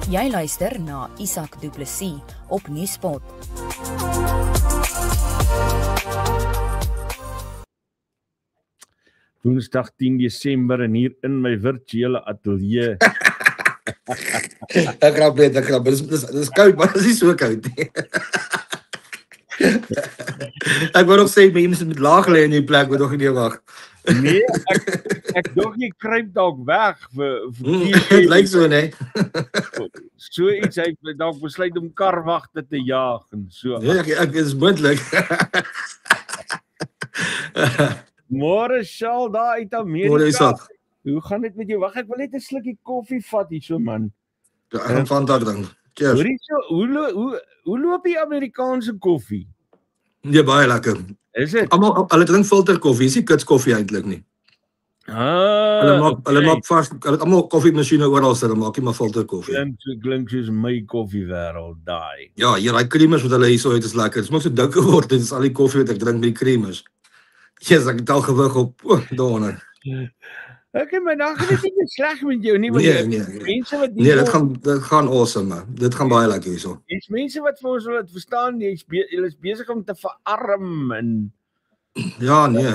Jy luister na Isak Du Plessis op Nuuspot. Woensdag 10 Desember en hier in my virtuele ateljee. Ek grap. Dis koud, maar dit is nie so koud nie. Ek wou nog sê mense met laag lê in die plek wat nog nie wag. Nee, ek dog jy kruip dalk weg vir Dit lyk so, nee. So iets, hy dalk besluit om karwagte te jaag en so. Nee, ek is moontlik. Môre Shaal daar uit Amerika. Môre Isak. Hoe gaan dit met jou? Wag, ek wil net 'n slukkie koffie vat hier so man. Ja, ek gaan van daar ding. Cheers. Hoorie so, hoe loop die Amerikaanse koffie? Nee, baie lekker. Is dit? Almal hulle drink filter koffie, is nie kits koffie eintlik nie. Hulle maak vars, hulle het almal koffiemasjiene oral sit, hulle maak nie maar filter koffie. Klink soos my koffiewêreld daai. Ja, hier daai creamers wat hulle hierso het is lekker. Dit maak so dik geword, dit is al die koffie wat ek drink met die creamers. Jesus, ek het al gewig op daaronder. Okay, maar dan gaan dit nie sleg met jou nie, Nee. mense wat Nee, dit gaan awesome, man. Dit gaan baie lekker hierso. Dis mense wat vir ons wil dit verstaan, hulle is besig om te verarm en Ja, nee.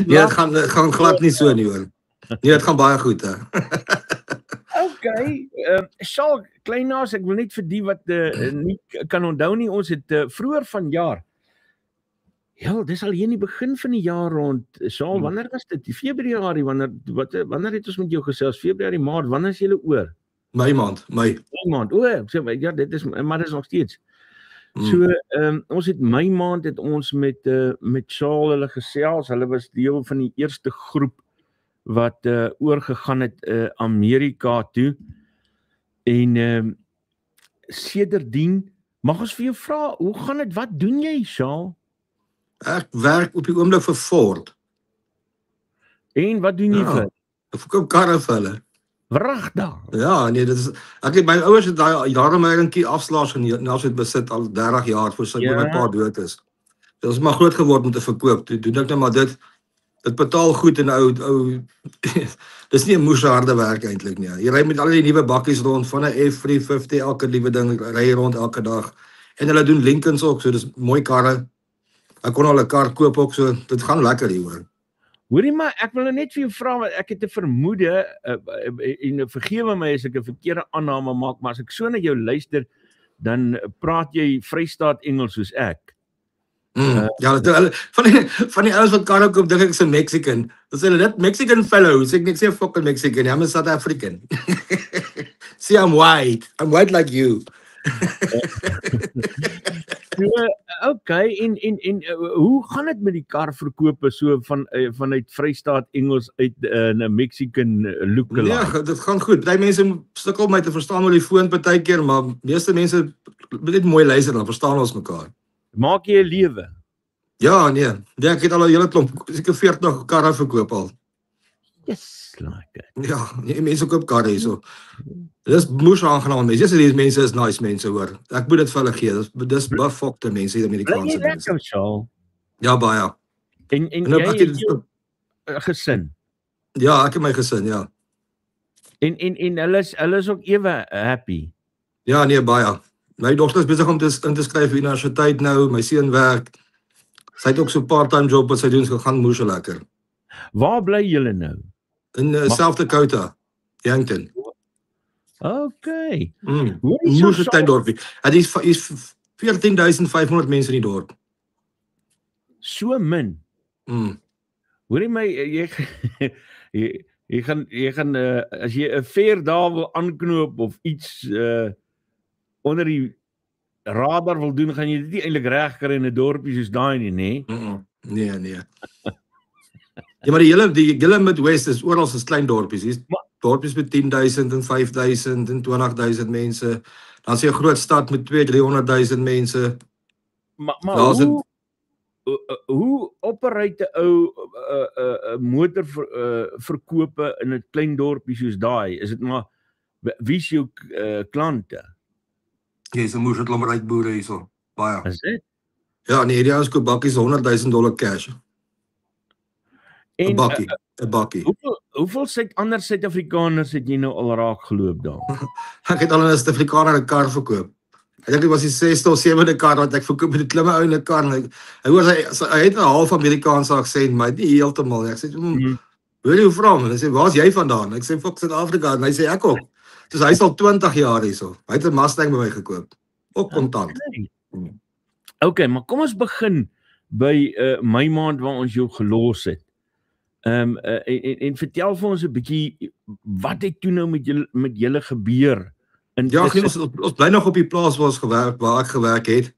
Nee, dit gaan glad nie so nie hoor. Nee, dit gaan baie goed, hè. Okay, Shaal, Kleinaas, ek wil net vir die wat nie kan onthou nie, ons het vroeër vanjaar. Ja, dis al hier in die begin van die jaar rond. Shaal, wanneer was dit? Februarie, wanneer het ons met jou gesels? Februarie, Maart, wanneer is julle oor? My maand. Ja, dit is nog steeds. So, ons het my maand het ons met Shaal hulle gesels. Hulle was deel van die eerste groep wat oorgegaan het Amerika toe. En sedertdien, mag ons vir jou vra, hoe gaan dit? Wat doen jy, Shaal? Ek werk op die oomblik vir Ford. En wat doen jy vir? Ek verkoop karre vir hulle. Wragtig. Ja, nee, dit is ek het my ouers het daai jare my rinkie afslaas en ons het besit al 30 jaar voor sy my pa dood is. Dit is maar groot geword om te verkoop. Toe doen ek nou maar dit betaal goed en ou dis nie 'n moeë harde werk eintlik nie. Jy ry met al die nuwe bakkies rond van 'n F350 elke liewe ding ry rond elke dag. En hulle doen Lincolns ook, so dis mooi karre. Ek kon al 'n kar koop ook, so dit gaan lekker hier hoor. Hoorie maar, ek wil net vir jou vra, want ek het 'n vermoede, en vergewe my as ek 'n verkeerde aanname maak, maar as ek so na jou luister, dan praat jy Vrystaat Engels soos ek. Ja, van die ouens wat karre koop, dink ek is 'n Mexican. Dan sê hulle dit Mexican fellow, sê ek net sê fucking Mexican, I'm a South African. See, I'm white like you. Okay, en hoe gaan dit met die karverkope so vanuit Vrystaat Engels uit 'n Mexican lookalike? Nee, dit gaan goed. Baie mense sukkel om my te verstaan oor die foon partykeer, maar meeste mense net mooi luister, dan verstaan ons mekaar. Maak jy 'n lewe? Ja, nee. Ek het al 'n hele klomp, seker 40 karre verkoop al. Yes, like it. Ja, nee, mense koop karre hierso. Dis moes aangenaam mense. Dis mense is nice mense hoor. Ek moet dit vir hulle gee. Dis befokte mense, die Amerikaanse mense. Ja, baie. En jy het jou gesin? Ja, ek het my gesin, ja. En hulle is ook ewe happy? Ja, nee, baie. My dogter is besig om in te skryf vir universiteit nou, my seun werk. Sy het ook so 'n part-time job wat sy doen, so gaan moes lekker. Waar bly julle nou? In South Dakota, Yankton. Okay. Moes 'n klein dorpie. Dit is 14,500 mense in die dorp. So min. Hoorie my, jy gaan as jy 'n fair daar wil aanknoop of iets onder die radar wil doen, gaan jy dit nie eintlik reg kry in 'n dorpie soos daai nie, nê? Nee. Ja, maar die hele Midwest is oral so klein dorpies. Hier's dorpies met 10,000 en 5,000 en 20,000 mense. Dan is jy 'n groot stad met 200,000-300,000 mense. Maar hoe operate 'n ou motorverkope in 'n klein dorpie soos daai? Is dit maar wie is jou klante? Jy's 'n moersklommeryk boere hierso. Baie. Is dit? Ja, nee, die ouens koop bakkies $100,000 cash. 'n bakkie. hoeveel ander Suid-Afrikaners het jy nou al raak geloop daar? Ek het al in 'n Suid-Afrikaner 'n kar verkoop. Ek dink dit was die 6de of 7de kar wat ek verkoop met 'n klimme ou in 'n kar. Hy hoor hy het 'n half Amerikaanse aksent, maar nie heeltemal nie. Ek sê weet jy hoe vra hom? Hy sê waar's jy vandaan? Ek sê fok Suid-Afrika en hy sê ek ook. Dus hy's al 20 jaar hierso. Hy het 'n Mustang by my gekoop. Ook kontant. Okay, maar kom ons begin by my maand waar ons jou gelos het. En vertel vir ons 'n bietjie wat het toe nou met julle gebeur? Ja, ons bly nog op die plaas waar ek gewerk het.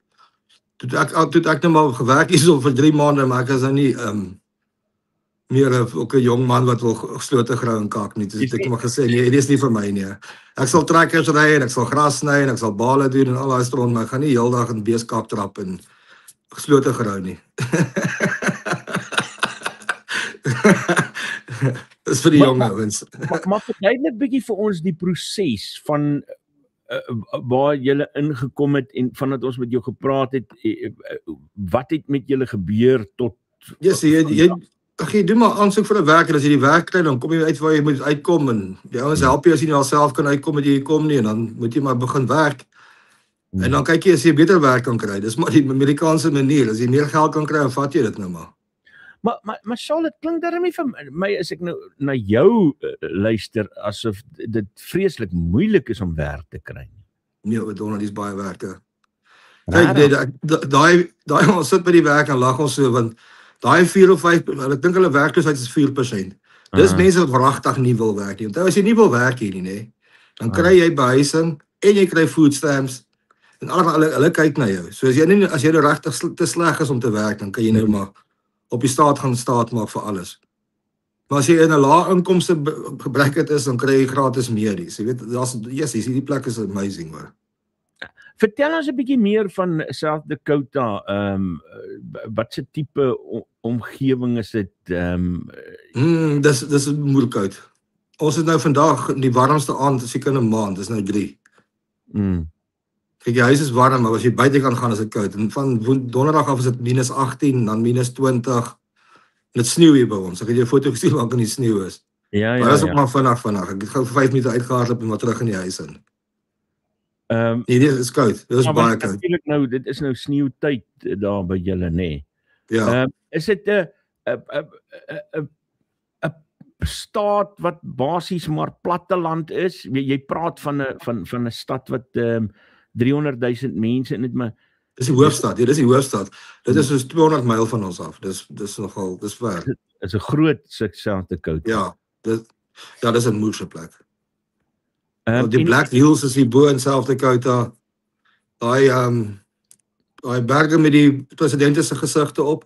Toe ek nou maar gewerk is vir 3 maande, maar ek is nou nie meer ook 'n jong man wat wil geslote grou en kak nie. Dus ek het maar gesê nee, dit is nie vir my nie. Ek sal trekkers ry en ek sal gras sny en ek sal bale doen en al daai stront, maar ek gaan nie heeldag in beeskap trap en geslote grou nie. Dis vir die jong ouens. Maar verduidelik bietjie vir ons die proses van waar julle ingekom het en vandat ons met jou gepraat het, wat het met julle gebeur tot jy doen maar aansoek vir 'n werk en as jy die werk kry, dan kom jy uit waar jy moet uitkom en die ouens help jy as jy nie alself kan uitkom met jy kom nie en dan moet jy maar begin werk. En dan kyk jy as jy beter werk kan kry. Dis maar die Amerikaanse manier. As jy meer geld kan kry, dan vat jy dit nou maar. Maar Charlotte, klink daarmee vir my as ek nou na jou luister asof dit vreeslik moeilik is om werk te kry. Nee, dit is baie werke. Kyk, daai ons sit by die werk en lag ons so want daai 4 of 5, ek dink hulle werkloosheid is 4%. Dis mense wat wragtig nie wil werk nie. Onthou as jy nie wil werk hier nie, nê, dan kry jy behuising en jy kry food stamps en hulle kyk na jou. So as jy nou regtig te sleg is om te werk, dan kan jy nou maar op die staat gaan staat maak vir alles. Maar as jy in 'n lae inkomste gebrek is, dan kry jy gratis medies. Jy weet, hierdie plek is amazing, hoor. Vertel ons 'n bietjie meer van South Dakota. Wat se tipe omgewing is dit? Dis moeilikoud. Ons is nou vandag die warmste aand, seker in 'n maand, dis nou 3. Kyk, die huis is warm, maar as jy buite kan gaan is dit koud. En van donderdag af is dit -18, dan -20. En dit sneeu hier by ons. Ek het jou 'n foto gesien waar kan die sneeu is. Ja. Maar is ook maar vinnig. Ek het gou vir 5 minute uitgehardloop en maar terug in die huis in. Nee, dit is koud. Dit is baie koud. Natuurlik nou, dit is nou sneeutyd daar by julle, nê. Ja. Is dit 'n staat wat basies maar platteland is? Jy praat van 'n stad wat 300,000 mense in dit, maar dis die hoofstad. Dit is die hoofstad. Dit is soos 200 myl van ons af. Dis nogal, dis ver. Dit is 'n groot South Dakota. Ja, dis 'n moeilike plek. Die Black Hills is hier bo in South Dakota. Daai berge met die president se gesigte op.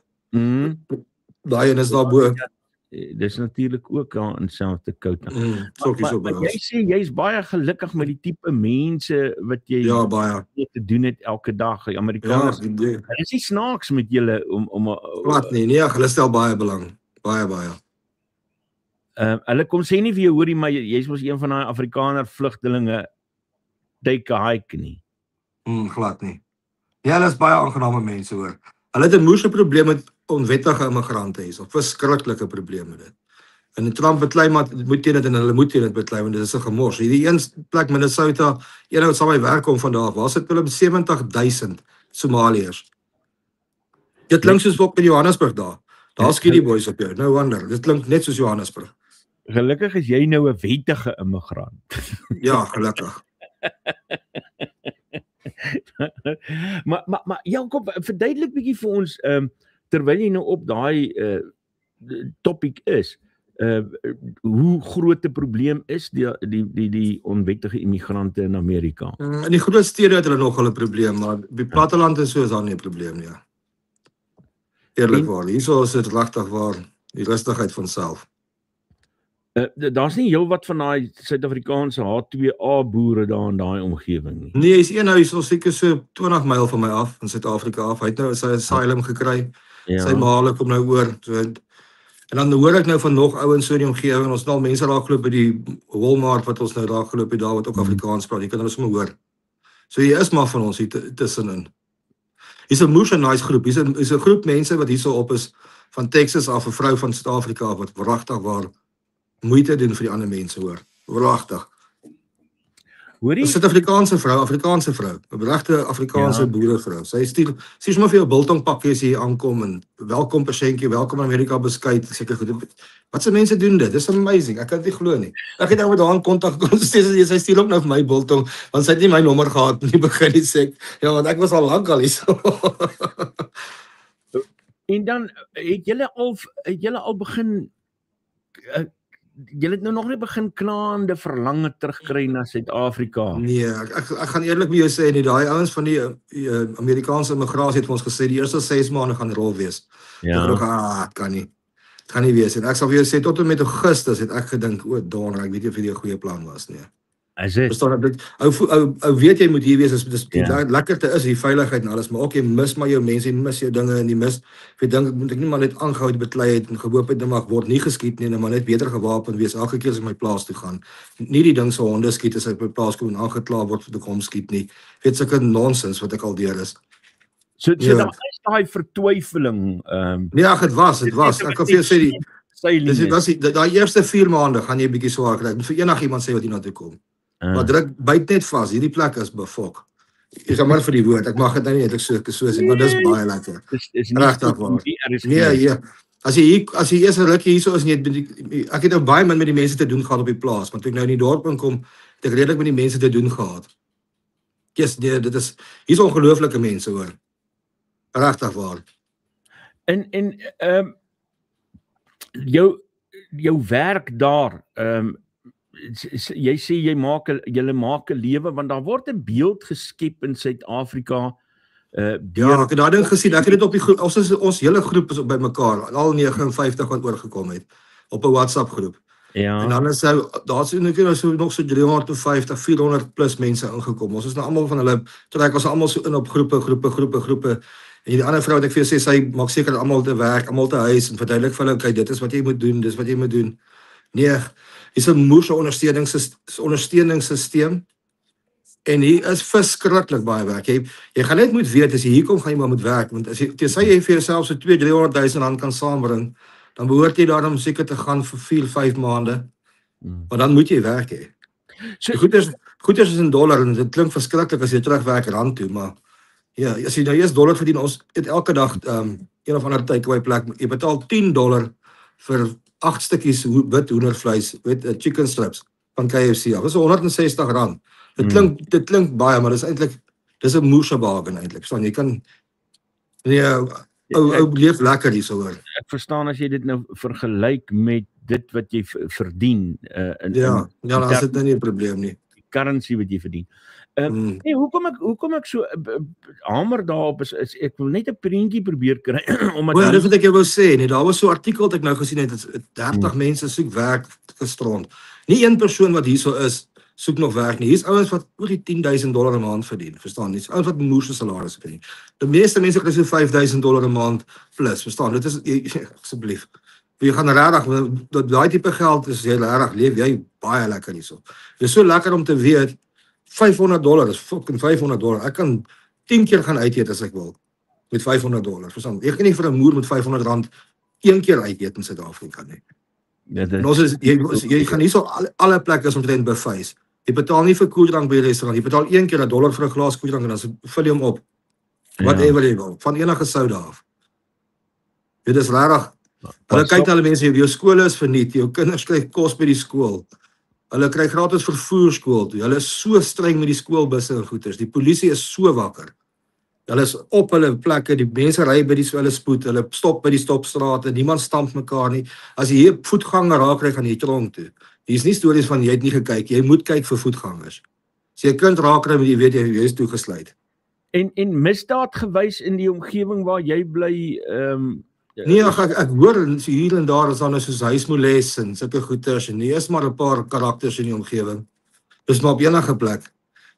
Daai is daar bo. Dis natuurlik ook daar in South Dakota. Maar jy sê jy's baie gelukkig met die tipe mense wat jy te doen het elke dag. Die Amerikaners. Is nie snaaks met julle om plat nie. Nee, hulle stel baie belang. Baie. Hulle kom sê nie vir jou hoorie, maar jy's mos een van daai Afrikaner vlugtelinge, take a hike nie. Glad nie. Ja, hulle is baie aangename mense, hoor. Hulle het 'n moeilike probleem met onwettige immigrante hier, of verskriklike probleme dit. En Trump beklei maar moet teen dit en hulle moet teen dit beklei want dit is 'n gemors. Hierdie een plek Minnesota, een wat saam met my werk kom vandag, waar sit hulle met 70,000 Somaliërs. Dit klink soos ook in Johannesburg daar. Daar skiet die boys op jou. No wonder. Dit klink net soos Johannesburg. Gelukkig is jy nou 'n wettige immigrant. Ja, gelukkig. maar Jakob, verduidelik bietjie vir ons terwyl jy nou op daai topic is, hoe groot 'n probleem is die onwettige immigrante in Amerika? In die groot stede het hulle nog 'n probleem, maar die platteland is so is daar nie 'n probleem nie. Eerlikwaar, hierso is dit regtig waar die rustigheid van self. Daar's nie heelwat van daai Suid-Afrikaanse H2A boere daar in daai omgewing nie. Nee, is een huis al seker so 20 myl van my af in Suid-Afrika af. Hy het nou sy asylum gekry. Ja. Sy maale kom nou oor. So, en dan hoor ek nou van nog ouens so in die omgewing. Ons het al mense daar geloop by die Walmart wat ons nou daar geloop het daar wat ook Afrikaans praat. Jy kan hulle sommer hoor. So hier is maar van ons hier tussenin. Hier's 'n moeë nice groep. Hier's 'n groep mense wat hierso op is van Texas af, 'n vrou van Suid-Afrika af wat wragtig waar moeite doen vir die ander mense, hoor. Wragtig. Hoorie? 'n Suid-Afrikaanse vrou, 'n regte Afrikaanse boerevrou. Sy stuur sommer vir jou biltong pakkie as jy aankom en welkom persentjie, welkom in Amerika beskuit, seker goed. Wat se mense doen dit? Dis amazing. Ek kan dit nie glo nie. Ek het nou met haar in kontak gekom, sy stuur ook nou vir my biltong, want sy het nie my nommer gehad in die begin nie, sê ek. Ja, want ek was al lank al hier. En dan het julle al begin julle het nou nog nie begin klaande verlange terugkry na Suid-Afrika. Nee, ek gaan eerlik met jou sê, nie daai ouens van die Amerikaanse immigrasie het vir ons gesê die eerste 6 maande gaan rol wees. Ja. Ek dink, het kan nie. Het gaan nie wees en ek sal vir jou sê tot en met Augustus het ek gedink, donder, ek weet nie of dit 'n goeie plan was nie. Is dit? Verstaan dit? Ou weet jy moet hier wees, dis lekkerte is die veiligheid en alles, maar ook jy mis maar jou mense, jy mis jou dinge en jy mis vir dinge moet ek nie maar net aangehou beklei het en gehoop het dat word nie geskiet nie, maar net beter gewapen wees elke keer as ek my plaas toe gaan. Nie die ding so honde skiet as ek by plaas kom en aangekla word vir die kom skiet nie. Weet sulke nonsens wat ek al deur is. So daar is daai vertwyfeling. Ja, dit was. Ek kan vir jou sê daai eerste 4 maande gaan jy bietjie swaar kry. Vir enigiemand sê wat hier na toe kom. Maar druk byt net vas, hierdie plek is befok. Ek gaan maar vir die woord, ek mag dit nou nie eintlik so sê, maar dis baie lekker. Dis regtig waar. Nee, as jy eers 'n rukkie hierso is en ek het nou baie min met die mense te doen gehad op die plaas, maar toe ek nou in die dorp inkom, het ek redelik met die mense te doen gehad. Yes, nee, dit is hier's ongelooflike mense, hoor. Regtig waar. En jou werk daar, jy sê julle maak 'n lewe, want daar word 'n beeld geskep in Suid-Afrika. Ja, ek het daai ding gesien. Ek het dit op die groep, ons hele groep is by mekaar, al 59 wat oorgekom het op 'n WhatsApp groep. Ja. En dan is daar's nog so 350, 400 plus mense ingekom. Ons is nou almal van hulle, trek ons almal so in op groepe. En die ander vrou wat ek vir jou sê, sy maak seker almal te werk, almal te huis en verduidelik vir hulle, kyk, dit is wat jy moet doen, dis wat jy moet doen. Nee, is 'n moeë ondersteuningssisteem en hier is verskriklik baie werk. Jy gaan net moet weet as jy hier kom gaan jy maar moet werk, want as jy tensy jy vir jouself so 200-300 000 kan saambring, dan behoort jy daarom seker te gaan vir 4-5 maande. Maar dan moet jy werk hê. So goed is in dollar en dit klink verskriklik as jy terugwerk rand toe, maar ja, as jy nou eers dollar verdien, ons het elke dag een of ander takeaway plek, jy betaal $10 vir 8 stukkies wit hoendervleis, chicken strips van KFC. Dit is R160. Dit klink baie, maar dis 'n moeë bargain eintlik. Verstaan, jy kan ou leef lekker hierso, hoor. Ek verstaan as jy dit nou vergelyk met dit wat jy verdien dan is dit nou nie 'n probleem nie. Die currency wat jy verdien. Nee, hoekom ek so hamer daarop is ek wil net 'n prentjie probeer kry omdat dis wat ek jou wou sê, nee, daar was so 'n artikel wat ek nou gesien het, 30 mense soek werk gisterond. Nie een persoon wat hierso is soek nog werk nie. Hier's ouens wat oor die $10,000 'n maand verdien, verstaan? Dis ouens wat moeë salarisse verdien. Die meeste mense kry so $5,000 'n maand plus, verstaan? Dit is asseblief. Jy gaan regtig daai tipe geld is jy regtig leef jy baie lekker hierso. Dit is so lekker om te weet $500 is fucking $500. Ek kan 10 keer gaan uit eet as ek wil met $500. Verstaan? Ek kan nie vir 'n moer met R500 een keer uit eet in Suid-Afrika nie. En ons jy gaan hierso alle plekke is omtrent bevys. Jy betaal nie vir koeldrank by die restaurant. Jy betaal een keer $1 vir 'n glas koeldrank en dan vul jy hom op. Whatever jy wil, van enige soda af. Dit is regtig. Hulle kyk na hulle mense, jou skole is verniet, jou kinders kry kos by die skool. Hulle kry gratis vervoer skool toe. Hulle is so streng met die skoolbusse en goeters. Die polisie is so wakker. Hulle is op hulle plekke, die mense ry by hulle spoed, hulle stop by die stopstrate, niemand stamp mekaar nie. As jy hier voetganger raak kry, gaan jy tronk toe. Hier's nie stories van jy het nie gekyk, jy moet kyk vir voetgangers. As jy 'n kind raak kry, moet jy weet jy is toegesluit. En misdaad gewys in die omgewing waar jy bly, nee, ek hoor hier en daar is dan soos huismoles en sulke goeters en nie is maar 'n paar karakters in die omgewing. Dis maar op enige plek.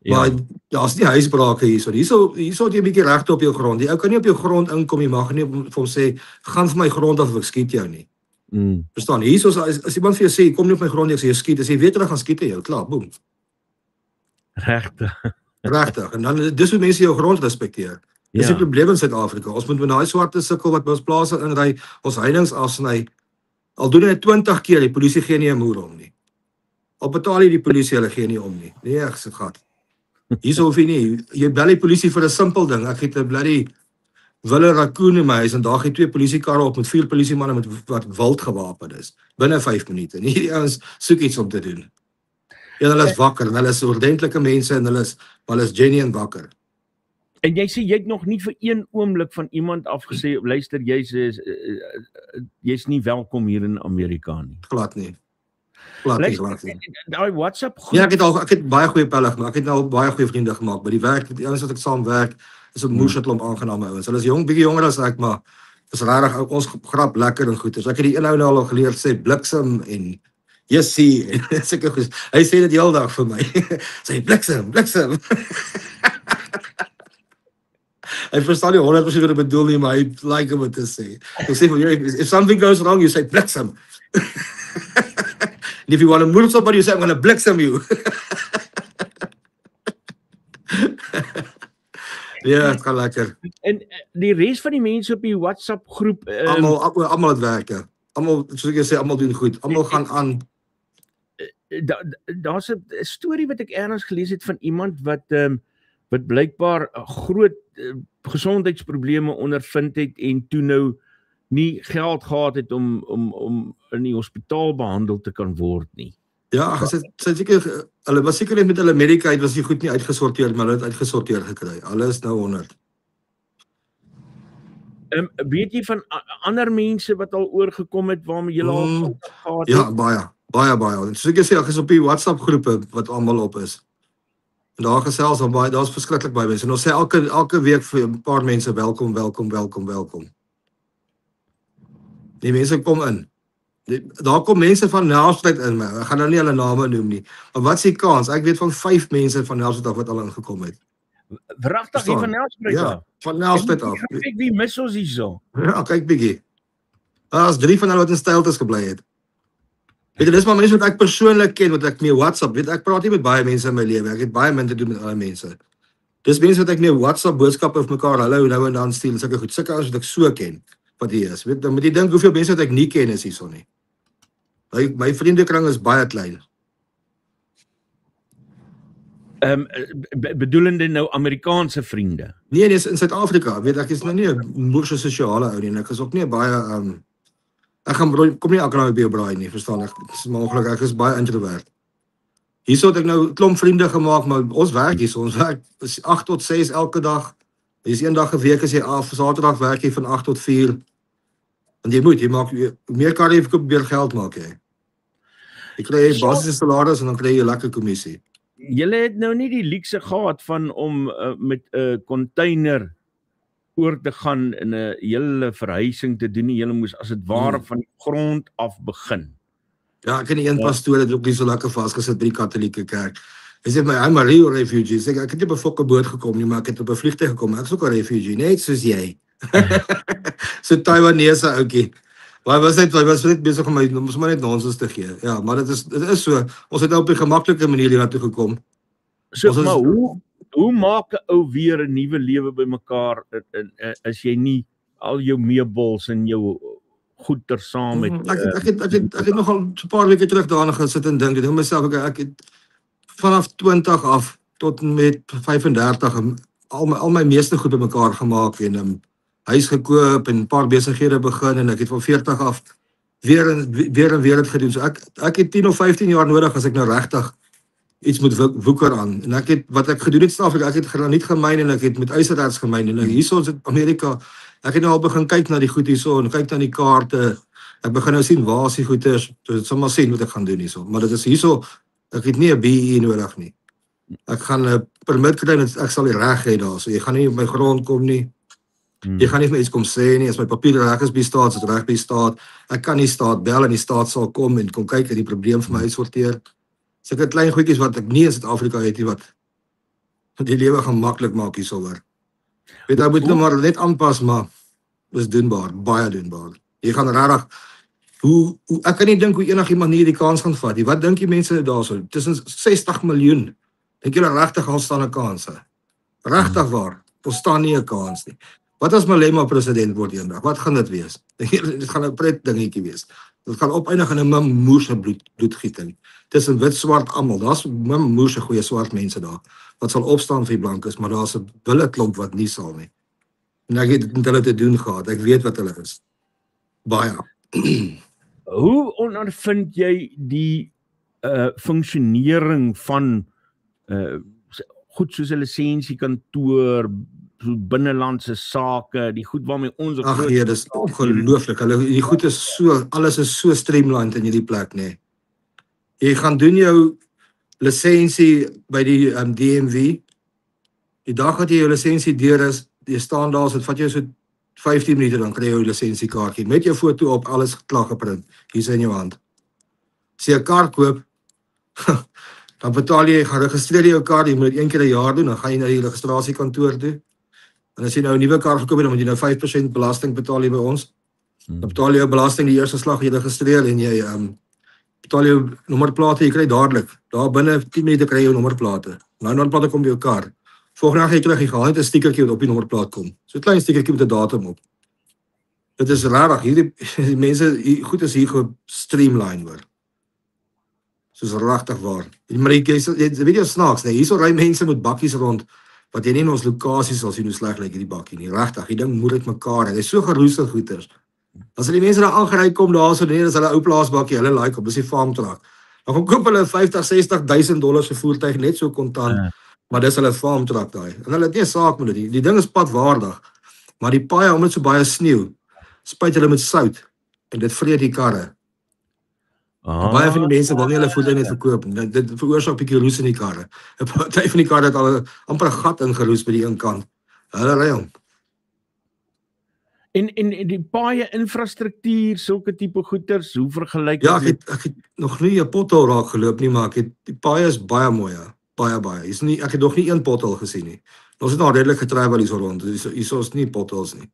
Maar daar's nie huisbrake hierso. Hierso het jy 'n bietjie regte op jou grond. Die ou kan nie op jou grond inkom, jy mag nie vir hom sê gaan vir my grond af of ek skiet jou nie. Verstaan? Hierso as iemand vir jou sê kom nie op my grond nie, ek sê jy skiet, as jy weet hulle gaan skiet jou, klaar, boem. Regtig. En dan dis hoe mense jou grond respekteer. Dis die probleem in Suid-Afrika. Ons moet met daai swarte sukkel wat by ons plase inry, ons heininge afsny. Al doen hy 20 keer, die polisie gee nie 'n moer om nie. Al betaal jy die polisie, hulle gee nie om nie. Nee, ek sê gat. Hierso hoef jy nie, jy bel die polisie vir 'n simpel ding. Ek het 'n bloody wille raccoon in my huis en daar gee 2 polisiekarre op met 4 polisiemanne met wat wild gewapen is. Binne 5 minute. En hierdie ouens soek iets om te doen. Ja, hulle is wakker en hulle is ordentlike mense en hulle is genuine wakker. En jy sê jy het nog nie vir een oomblik van iemand afgesê, luister, jy's nie welkom hier in Amerika nie. Glad nie. Glad nie. Daai WhatsApp groep. Ja, ek het baie goeie pelle gemaak. Ek het nou baie goeie vriende gemaak by die werk. Die ouens wat ek saam werk, is 'n moerslomp aangename ouens. Hulle is jong, bietjie jonger as ek, maar is regtig ons grap lekker en goed. So ek het die een ou nou al geleer sê bliksem en Jessie en seker goed. Hy sê dit heeldag vir my. Sê bliksem. Hy verstaan nie 100% wat ek bedoel nie, maar hy like om te sê. Hy sê, if something goes wrong, you say bliksem. And if you want to move somebody, you say, I'm going to bliksem you. Ja, het gaan lekker. En die res van die mense op die WhatsApp groep, Almal het werk, ja. Almal, soos ek sê, almal doen goed. Almal gaan aan. Daar's 'n storie wat ek ergens gelees het van iemand wat blykbaar groot gesondheidsprobleme ondervind het en toe nou nie geld gehad het om in die hospitaal behandel te kan word nie. Ja, hulle was seker met hulle Medicaid was nie goed nie uitgesorteer, maar hulle het uitgesorteer gekry. Hulle is nou 100. Weet jy van ander mense wat al oorgekom het waarmee jy al gehad het? Ja, baie. En soos ek sê, ek is op die WhatsApp groepe wat almal op is. En daar gesels dan baie, daar's verskriklik baie mense. En ons sê elke week vir 'n paar mense welkom. Die mense kom in. Daar kom mense van Nelspruit in my. Ek gaan nou nie hulle name noem nie. Maar wat is die kans? Ek weet van 5 mense van Nelspruit af wat al ingekom het. Wragtig hier van Nelspruit af? Ja, van Nelspruit af. Kyk wie mis ons hierso. Ja, kyk bietjie. Daar's 3 van hulle wat in Styletes gebly het. Weet jy, dis maar mense wat ek persoonlik ken, wat ek mee WhatsApp, weet ek praat nie met baie mense in my lewe. Ek het baie min te doen met ander mense. Dis mense wat ek mee WhatsApp boodskappe vir mekaar hallo nou en dan stuur, sulke goed. Sulke ouens wat ek so ken wat hier is. Weet, dan moet jy dink hoeveel mense wat ek nie ken is hierso nie. My vriendekring is baie klein. Bedoelende nou Amerikaanse vriende? Nee, dis in Suid-Afrika. Weet ek is nou nie 'n moerse sosiale ou nie en ek is ook nie baie ek kom nie elke dag by jou braai nie, verstaan ek. Dis moontlik ek is baie introvert. Hierso het ek nou 'n klomp vriende gemaak, maar ons werk hierso. Ons werk 8 tot 6 elke dag. Dis een dag 'n week as jy af, Saterdag werk jy van 8 tot 4. En jy maak meer kan jy probeer geld maak jy. Jy kry basiese salaris en dan kry jy 'n lekker kommissie. Julle het nou nie die luukse gehad van om met 'n container oor te gaan in 'n hele verhuising te doen nie. Julle moes as dit ware van die grond af begin. Ja, ek ken die een pastoor het ook nie so lekker vasgesit by die Katolieke kerk. Hy sê my, I'm a real refugee. Sê ek het nie op 'n fokke boot gekom nie, maar ek het op 'n vliegtuig gekom. Ek is ook 'n refugee, net soos jy. So Taiwanese ouetjie. Maar hy was net besig om my net nonsens te gee. Ja, maar dit is so. Ons het nou op 'n gemaklike manier hiernatoe gekom. So, maar hoe maak 'n ou weer 'n nuwe lewe bymekaar as jy nie al jou meubels en jou goeder saam het? Ek het nogal 'n paar weke terug daarna gesit en dink, ek dink myself ek het vanaf 20 af tot met 35 al my meeste goed bymekaar gemaak en huis gekoop en 'n paar besighede begin en ek het van 40 af weer dit gedoen. So ek het 10 of 15 jaar nodig as ek nou regtig iets moet woeker aan. En ek het wat ek gedoen het in Suid-Afrika, ek het graniet gemyn en ek het met ystererts gemyn en hierso in Amerika, ek het nou al begin kyk na die goed hierso en kyk na die kaarte. Ek begin nou sien waar is die goeders. So ek sal maar sien wat ek gaan doen hierso. Maar dit is hierso, ek het nie 'n BE nodig nie. Ek gaan 'n permit kry en ek sal die reg hê daar. So jy gaan nie op my grond kom nie. Jy gaan nie vir my iets kom sê nie, as my papiere reg is by staat, is reg by staat. Ek kan nie staat bel en die staat sal kom en kom kyk en die probleem vir my uitsorteer. Sulke klein goedjies wat ek nie in Suid-Afrika het nie, wat die lewe gaan maklik maak hierso hoor. Weet jy, moet nou maar net aanpas, maar dis doenbaar, baie doenbaar. Jy gaan regtig ek kan nie dink hoe enigiemand hier die kans gaan vat nie. Wat dink die mense daarso? Tussen 60 miljoen. Dink julle regtig al staan 'n kans? Regtig waar? Ons staan nie 'n kans nie. Wat as Malema president word eendag? Wat gaan dit wees? Dit gaan 'n pret dingetjie wees. Dit gaan opeindig in 'n mammoese bloedgieting. Tussen wit swart almal. Daar's mammoese goeie swart mense daar wat sal opstaan vir die blankes, maar daar's 'n wille klomp wat nie sal nie. En ek het dit met hulle te doen gehad. Ek weet wat hulle is. Baie. Hoe ondervind jy die funksionering van goed soos 'n lisensiekantoor, binnelandse sake, die goed waarmee ons Ag nee, dis ongelooflik. Die goed is so, alles is so streamlined in hierdie plek, nê. Jy gaan doen jou lisensie by die DMV. Die dag wat jy jou lisensie deur is, jy staan daar, dit vat jou so 15 minute, dan kry jy jou lisensiekaartjie met jou foto op, alles klaar geprint. Hier's in jou hand. As jy 'n kar koop, dan betaal jy, gaan registreer jou kar, jy moet dit 1 keer 'n jaar doen, dan gaan jy na die registrasiekantoor toe. En as jy nou 'n nuwe kar gekoop het, dan moet jy nou 5% belasting betaal jy by ons. Dan betaal jy jou belasting die eerste slag jy registreer en jy betaal jou nommerplate, jy kry dadelik. Daar binne 10 minute kry jy jou nommerplate. Nou nommerplate kom by jou kar. Volgende dag jy terug, jy gaan net 'n stickertjie wat op die nommerplaat kom. So 'n klein stickertjie met 'n datum op. Dit is rarig. Hierdie mense goed is hier gestreamline hoor. Soos regtig waar. Maar jy weet jy snaaks, nee, hierso ry mense met bakkies rond wat jy nie in ons lokasies sal sien hoe sleg lyk hierdie bakkie nie. Regtig, die ding moet uitmekaar. Dit is so geroeste goeters. As die mense daar aangery kom daarso, nee, dis hulle ou plaasbakkie, hulle like op, dis die farm truck. Dan gaan koop hulle 50-60 000 $ se voertuig net so kontant. Maar dis hulle farm truck daai. En hulle het nie 'n saak met dit. Die ding is padwaardig. Maar die paaie omdat so baie sneeu, spuit hulle met sout en dit vreet die karre. Baie van die mense wil nie hulle voertuie net verkoop. Dit veroorsaak 'n bietjie roes in die karre. 'n Party van die karre het al amper 'n gat ingeroes by die een kant. Hulle ry hom. En die paaie infrastruktuur, sulke tipe goeders, hoe vergelyk Ja, ek het nog nie 'n pothol raak geloop nie, maar die paaie is baie mooi, ja. Baie. Ek het nog nie een pothol gesien nie. Ons het nog redelik getravel hier so rond. Hier is nie potholes nie.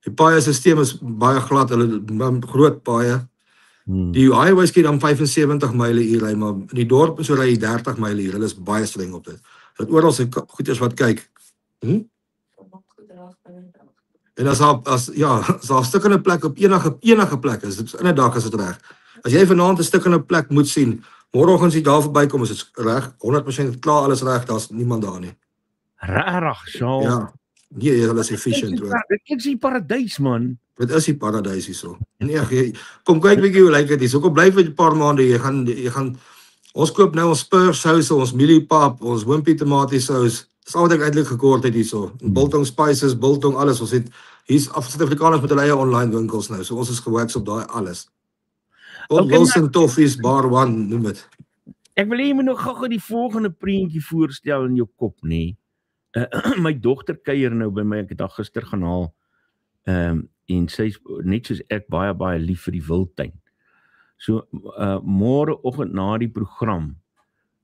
Die paaie-stelsel is baie glad, hulle groot paaie. Die highways kan dan 75 myl/uur ry, maar in die dorp so ry jy 30 myl/uur. Hulle is baie streng op dit. Dat oral se goeders wat kyk. En as daar 'n stuk in 'n plek op enige plek is, in 'n dag is dit reg. As jy vanaand 'n stuk in 'n plek moet sien, môreoggend as jy daar verbykom, is dit reg, 100% klaar, alles reg, daar's niemand daar nie. Regtig, so. Ja. Nee, hulle is efficient hoor. Dit is die paradys man. Dit is die paradys hierso. Nee, kom kyk bietjie hoe lyk dit hier. So kom bly vir 'n paar maande, jy gaan ons koop nou ons spursaus, ons mieliepap, ons wimpie tomatiesous. Dis al wat ek eintlik gekort het hierso. Biltong spices, biltong alles. Ons het hier's Suid-Afrikaners met hulle eie online winkels nou. So ons is gewerks op daai alles. Wilson Toffees Bar One, noem dit. Ek wil hê jy moet nou gou-gou die volgende prentjie voorstel in jou kop, nê. My dogter kuier nou by my, ek het haar gister gaan haal. En sy is net soos ek baie lief vir die wildtuin. So môreoggend na die program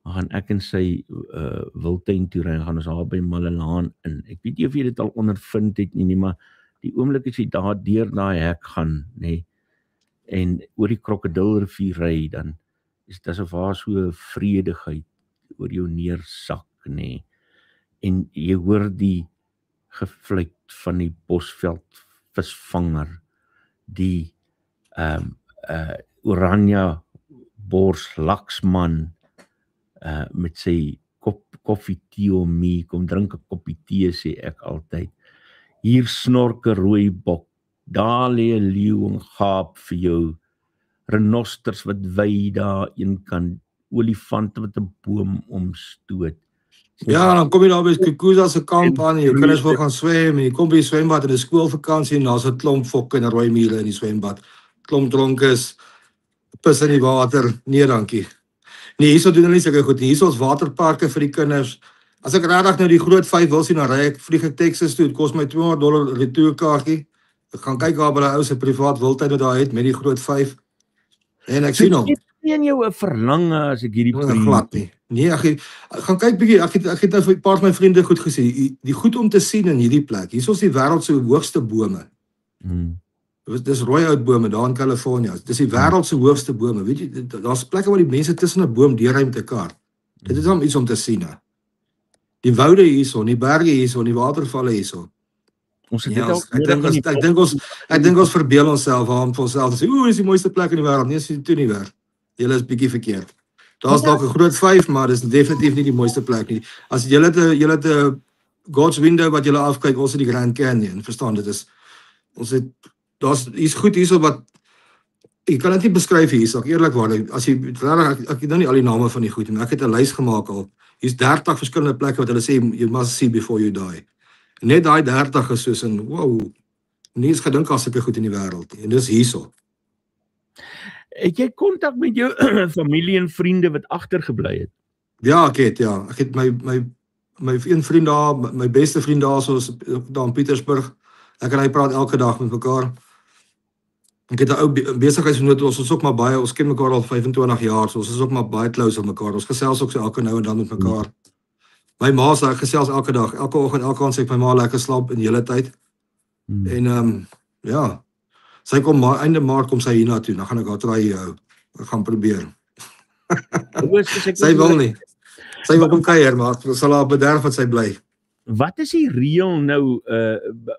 gaan ek en sy wildtuin toe ry, gaan ons daar by Malelaan in. Ek weet nie of jy dit al ondervind het nie, maar die oomblik as jy daar deur daai hek gaan, nê, en oor die krokodilrivier ry, dan is dit asof daar so vredigheid oor jou neersak, nê. En jy hoor die gefluit van die Bosveld visvanger, die oranje bors laksman met sy koffie tee om mee, kom drink 'n koppie tee, sê ek altyd. Hier snork 'n rooi bok, daar lê 'n leeu en gaap vir jou, renosters wat wy daar een kant, olifante wat 'n boom omstoot. Ja, dan kom jy daar by Kukuza se kamp aan en jou kinders wil gaan swem en jy kom by die swembad in 'n skoolvakansie en daar's 'n klomp fokke en rooi miele in die swembad. Klomp dronkes, pis in die water. Nee, dankie. Nee, hierso doen hulle nie sulke goed nie. Hierso is waterparke vir die kinders. As ek regtig nou die groot 5 wil sien, dan vlieg ek Texas toe. Dit kos my $200 retourkaartjie. Ek gaan kyk waar by daai ou se privaat wildtuin wat daar het met die groot 5. En ek sien hom. Ek sien jou 'n verlange as ek hierdie glad nie. Nee, ek gaan kyk bietjie. Ek het nou vir 'n paar van my vriende goed gesien. Die goed om te sien in hierdie plek. Hier is die wêreld se hoogste bome. Dis rooihoutbome daar in Kalifornië. Dis die wêreld se hoogste bome. Weet jy, daar's plekke waar die mense tussen 'n boom deurry met 'n kar. Dit is om iets om te sien. Die woude hierso, die berge hierso, die watervalle hierso. Ons het Ja, dit ook ek dink ons verbeel onsself aan vir onsself sê, dis die mooiste plek in die wêreld. Nee, dis toe nie waar. Julle is bietjie verkeerd. Daar's dalk 'n groot 5, maar dis definitief nie die mooiste plek nie. As julle het 'n God's window wat julle afkyk, ons het die Grand Canyon, verstaan dit is ons het hier's goed hierso wat ek kan dit nie beskryf hier, ek eerlikwaar, as jy ek het nou nie al die name van die goed nie, maar ek het 'n lys gemaak al. Hier's 30 verskillende plekke wat hulle sê you must see before you die. Net daai 30 is soos in wow, nie eens gedink as sulke goed in die wêreld nie. En dis hierso. Het jy kontak met jou familie en vriende wat agtergebly het? Ja, ek het my een vriend daar, my beste vriend daar, soos daar in Pietersburg. Ek en hy praat elke dag met mekaar. Ek het 'n ou besigheidsgenoot, ons is ook maar baie, ons ken mekaar al 25 jaar, so ons is ook maar baie close op mekaar. Ons gesels ook so elke nou en dan met mekaar. My ma sê ek gesels elke dag, elke oggend, elke aand sê ek my ma lekker slaap in die hele tyd. En ja, sy kom einde Maart kom sy hiernatoe, dan gaan ek haar try hou. Ek gaan probeer. Sy wil nie. Sy wil kom kuier, maar sal haar bederf wat sy bly. Wat is die reël nou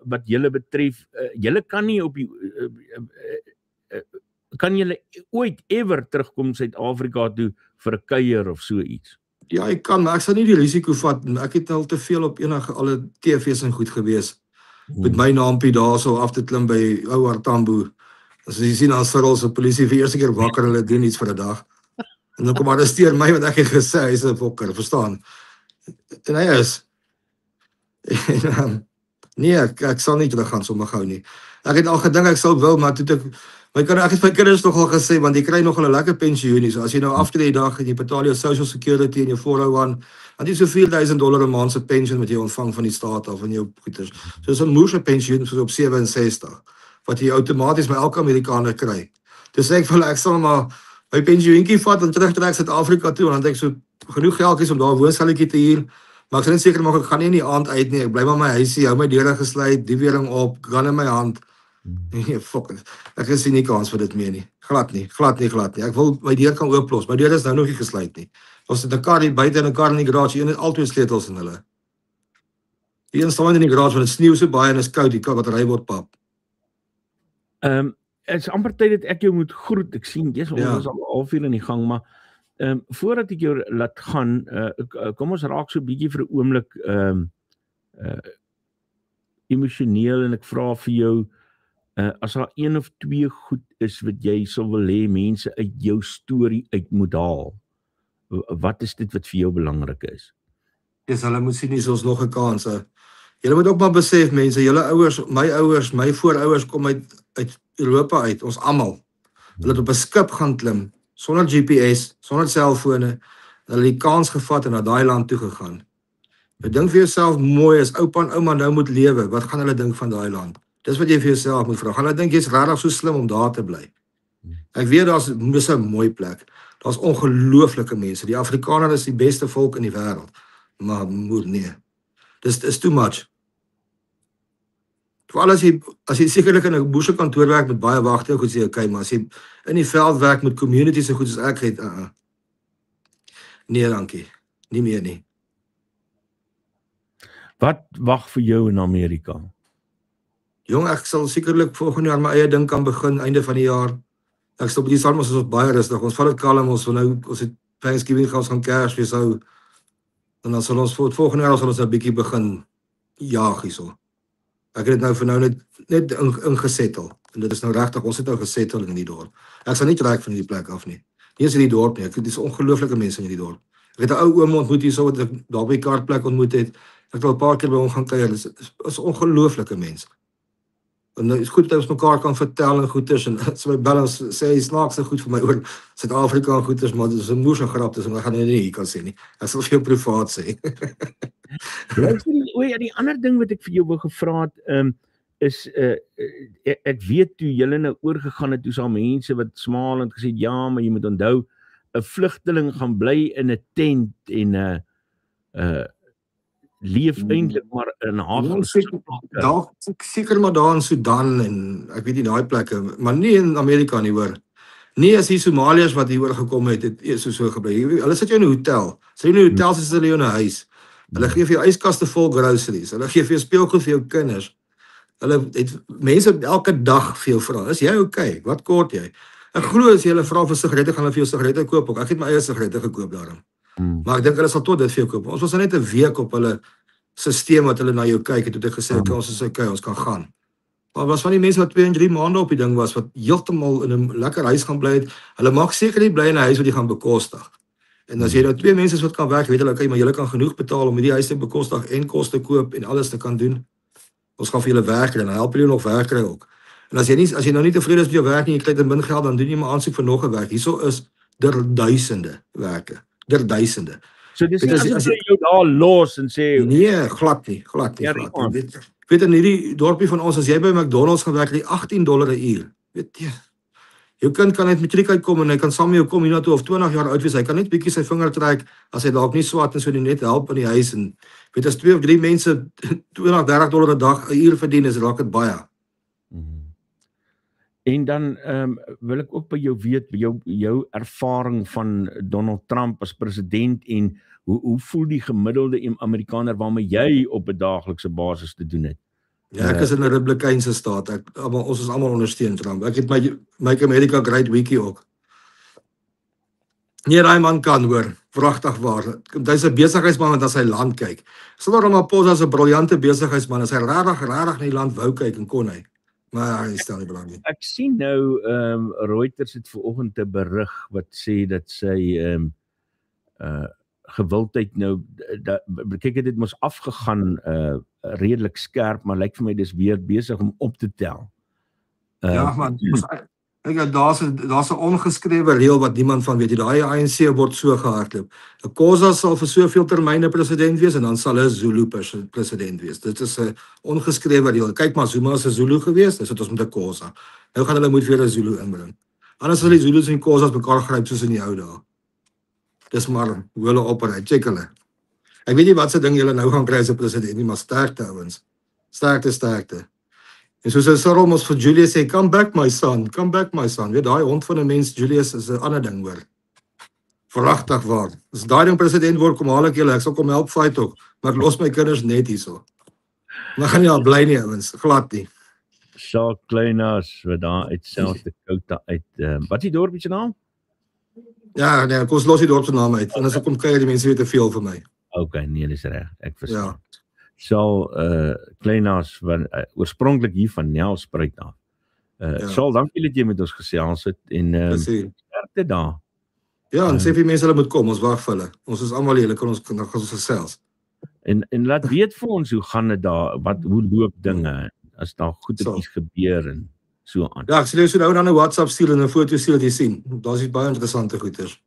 wat julle betref? Julle kan nie op die kan julle ooit ever terugkom Suid-Afrika toe vir 'n kuier of so iets? Ja, ek kan, maar ek sal nie die risiko vat. Ek het al te veel op alle TV's en goed gewees. Met my naampie daarso af te klim by ou Artambo. As jy sien as vir ons polisie vir eerste keer wakker, hulle doen iets vir 'n dag. En dan kom arresteer my want ek het gesê hy's 'n fokker, verstaan? En hy is. Nee, ek sal nie terug gaan sommer gou nie. Ek het al gedink ek sal wil, maar toe ek het my kinders nogal gesê, want jy kry nogal 'n lekker pensioen, so as jy nou aftree die dag en jy betaal jou social security en jou 401, dan is so $4,000 'n maand se pensioen wat jy ontvang van die staat af van jou goeders. So dis 'n moerse pensioen soos op 67 wat jy outomaties by elke Amerikaner kry. Dis sê ek sal maar my pensioentjie vat en terugtrek Suid-Afrika toe, en dan het ek so genoeg geldjies om daar 'n woonstelletjie te huur. Maar ek sal net seker maak ek gaan nie in die aand uit nie. Ek bly maar my huisie, hou my deure gesluit, die wering op, gaan in my hand. Nee, fuck it. Ek sien nie kans vir dit meer nie. Glad nie. Ek wil my deur kan ooplos. My deur is nou nog nie gesluit nie. Ons het 'n kar hier buite en 'n kar in die garage. Een het al twee sleutels in hulle. Die een staan in die garage want dit sneeu so baie en is koud, die battery word pap. Het is amper tyd dat ek jou moet groet. Ek sien ons is al 'n halfuur in die gang, maar voordat ek jou laat gaan, kom ons raak so 'n bietjie vir 'n oomblik emosioneel, en ek vra vir jou, as daar een of twee goed is wat jy sou wil hê mense uit jou storie uit moet haal, wat is dit wat vir jou belangrik is? Dis hulle moet sien nie soos nog 'n kans. Julle moet ook maar besef mense, julle ouers, my voorouers kom uit Europa uit, ons almal. Hulle het op 'n skip gaan klim sonder GPS, sonder selfone, hulle het die kans gevat en na daai land toe gegaan. Ek dink vir jouself mooi, as oupa en ouma nou moet lewe, wat gaan hulle dink van daai land? Dis wat jy vir jouself moet vra. Gaan hulle dink jy's regtig so slim om daar te bly? Ek weet dis 'n mooi plek. Daar's ongelooflike mense. Die Afrikaners is die beste volk in die wêreld. Maar nee. Dis too much. Veral as jy sekerlik in 'n boersekantoor werk met baie wagte, goed sê okay, maar as jy in die veld werk met communities so goed as ek het, nee, dankie. Nie meer nie. Wat wag vir jou in Amerika? Jong, ek sal sekerlik volgende jaar my eie ding kan begin, einde van die jaar. Ek stop die salmos is baie rustig. Ons vat dit kalm, ons het Thanksgiving gaan Kersfees hou. En dan sal ons volgende jaar sal ons 'n bietjie begin jaag hierso. Ek het dit nou vir nou net ingesettel. En dit is nou regtig, ons het nou gesettel in die dorp. Ek sal nie trek van die plek af nie. Nie eens in die dorp nie. Dis ongelooflike mense in die dorp. Ek het 'n ou oom ontmoet hierso wat ek daar by die kaartplek ontmoet het. Ek het al 'n paar keer by hom gaan kuier. Dis ongelooflike mense. En dit is goed dat ons mekaar kan vertel en goeders, en so my balans sê hy snaakse goed vir my oor Suid-Afrika en goeders, maar dit is 'n moes en grap, dus ek gaan nie hier kan sê nie. Ek sal vir jou privaat sê. Die ander ding wat ek vir jou wou gevra het, is ek weet toe julle nou oorgegaan het, toe sal mense wat smalend gesê ja, maar jy moet onthou 'n vlugteling gaan bly in 'n tent en leef eintlik maar in hagel. Daar seker maar daar in Sudan en ek weet nie daai plekke, maar nie in Amerika nie hoor. Nie as die Somaliërs wat hier oor gekom het so gebly. Hulle sit jou in 'n hotel. Sit jy in 'n hotel, sit hulle jou in 'n huis. Hulle gee vir jou yskaste vol groceries. Hulle gee vir jou speelgoed vir jou kinders. Hulle het mense elke dag vir jou vra, is jy okay? Wat kort jy? Ek glo as jy hulle vra vir sigarette, gaan hulle vir jou sigarette koop ook. Ek het my eie sigarette gekoop daarom. Maar ek dink hulle sal tot dit vir jou koop. Ons was net 'n week op hulle stelsel wat hulle na jou kyk en toe het ek gesê, okay, ons is okay, ons kan gaan. Maar was van die mense wat 2 en 3 maande op die ding was, wat heeltemal in 'n lekker huis gaan bly het, hulle mag seker nie bly in 'n huis wat jy gaan bekostig. En as jy nou 2 mense is wat kan werk, weet hulle, okay, maar julle kan genoeg betaal om hierdie huis te bekostig en kos te koop en alles te kan doen. Ons gaan vir julle werk en dan help julle nog werk kry ook. En as jy nou nie tevrede is met jou werk nie, jy kry te min geld, dan doen jy maar aansoek vir nog 'n werk. Hierso is duisende werke. Duisende. So dis nie as jy jou daar los en sê nee, glad nie. Weet in hierdie dorpie van ons, as jy by McDonald's gaan werk, kry jy $18 'n uur. Weet jy? Jou kind kan net matriek uitkom en hy kan saam met jou kom hiernatoe of 20 jaar oud wees. Hy kan net bietjie sy vinger trek as hy dalk nie swat en so net help in die huis en weet as 2 of 3 mense $20-30 'n dag 'n uur verdien, is raak dit baie. En dan wil ek ook by jou weet, jou ervaring van Donald Trump as president en hoe voel die gemiddelde Amerikaner waarmee jy op 'n daaglikse basis te doen het? Ja, ek is in 'n Republikeinse staat. Ons is almal ondersteun Trump. Ek het my Make America Great Weekie ook. Nee, daai man kan hoor, pragtig waar. Hy's 'n besigheidsman wat na sy land kyk. Cyril Ramaphosa is 'n briljante besigheidsman. As hy regtig na die land wou kyk en kon hy. Maar hy stel nie belang nie. Ek sien nou Reuters het vanoggend 'n berig wat sê dat sy gewildheid nou kyk dit mos afgegaan redelik skerp, maar lyk vir my dis weer besig om op te tel. Ja, man. Ek daar's 'n ongeskrewe reël wat niemand van weet. Daai ANC word so gehardloop. 'n Khoza sal vir soveel termyne president wees en dan sal 'n Zulu president wees. Dit is 'n ongeskrewe reël. Kyk maar, Zuma is 'n Zulu gewees, dis wat ons met 'n Khoza. Nou gaan hulle moet weer 'n Zulu inbring. Anders sal die Zulus en Khozas mekaar gryp soos in die ou dae. Dis maar hoe hulle operate, check hulle. Ek weet nie wat se ding julle nou gaan kry as 'n president nie, maar sterkte ouens. Sterkte. En soos Cyril mos vir Julius sê, come back my son. Weet daai hond van 'n mens, Julius, is 'n ander ding hoor. Verragtig waar. As daai ding president word, kom haal ek julle, ek sal kom help fight ook, maar ek los my kinders net hierso. Maar gaan nie al bly nie ouens, glad nie. Saak Kleiners wat daar uit South Dakota uit. Wat is die dorpie se naam? Ja, nee, kom ons los die dorp se naam uit. En as ek kom kyk, die mense weet te veel vir my. Okay, nee, dis reg. Ek verstaan. Ja. Sal Kleiners wat oorspronklik hier van Nelspruit af. Sal, dankie dat jy met ons gesels het en sterkte daar. Ja, en sê vir mense hulle moet kom, ons wag vir hulle. Ons is almal hier, hulle kan ons gesels. En laat weet vir ons hoe gaan dit daar, hoe loop dinge, as daar goedetjies gebeur en so aan. Ja, ek sê jy so nou dan 'n WhatsApp stuur en 'n foto stuur dat jy sien. Daar's baie interessante goeders.